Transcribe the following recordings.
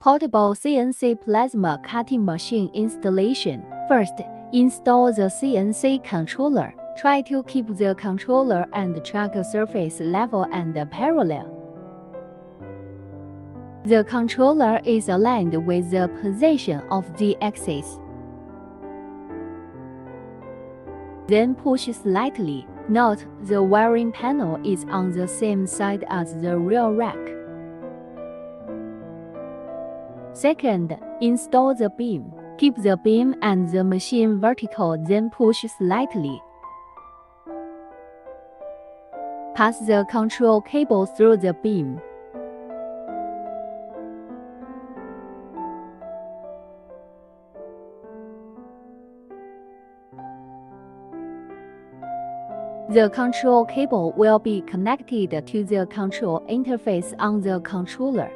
Portable CNC plasma cutting machine installation. First, install the CNC controller. Try to keep the controller and track surface level and parallel. The controller is aligned with the position of the axis. Then push slightly. Note the wiring panel is on the same side as the rear rack. Second, install the beam. Keep the beam and the machine vertical, then push slightly. Pass the control cable through the beam. The control cable will be connected to the control interface on the controller.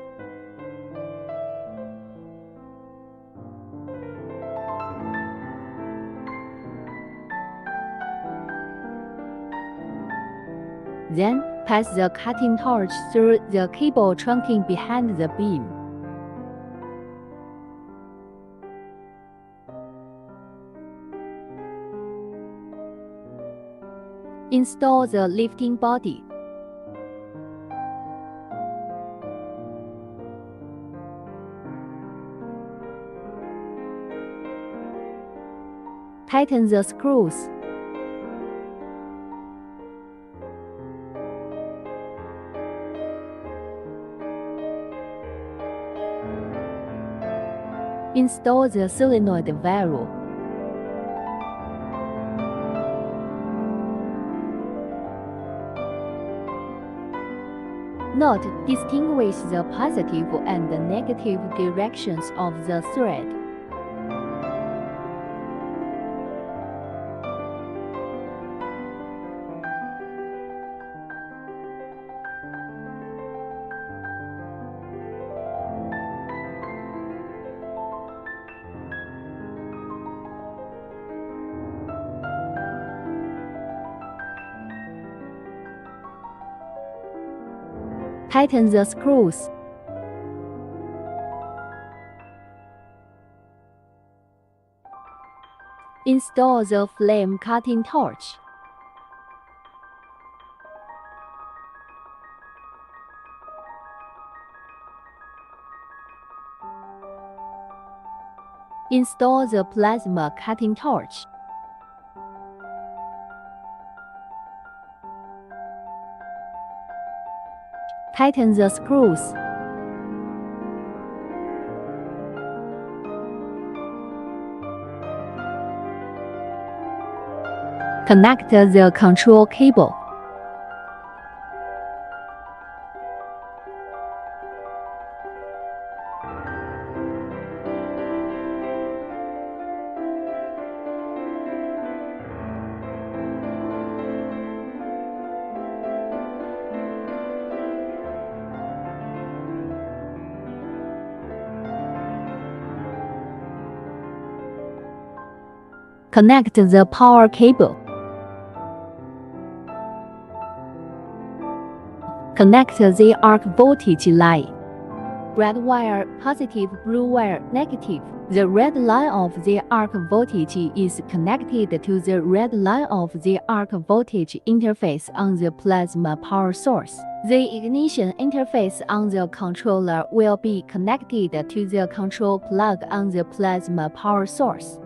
Then, pass the cutting torch through the cable trunking behind the beam. Install the lifting body. Tighten the screws. Install the solenoid valve. Note, distinguish the positive and negative directions of the thread. Tighten the screws. Install the flame cutting torch. Install the plasma cutting torch. Tighten the screws. Connect the control cable. Connect the power cable. Connect the arc voltage line. Red wire positive, blue wire negative. The red line of the arc voltage is connected to the red line of the arc voltage interface on the plasma power source. The ignition interface on the controller will be connected to the control plug on the plasma power source.